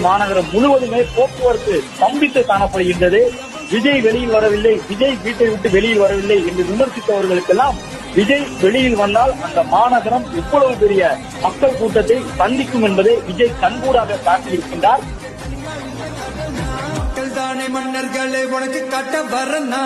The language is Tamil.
மாநகரம் முழுவதுமே போக்குவரத்து ஸ்தம்பித்து காணப்படுகின்றது. விஜய் வெளியில் வரவில்லை, விஜய் வீட்டை விட்டு வெளியில் வரவில்லை என்று விமர்சித்தவர்களுக்கெல்லாம் விஜய் வெளியில் வந்தால் அந்த மாநகரம் எவ்வளவு பெரிய மக்கள் கூட்டத்தை சந்திக்கும் என்பதை விஜய் கண்கூடாக காட்டியிருக்கின்றார். மக்கள் தானே மன்னர்களை உனக்கு காட்ட வரனா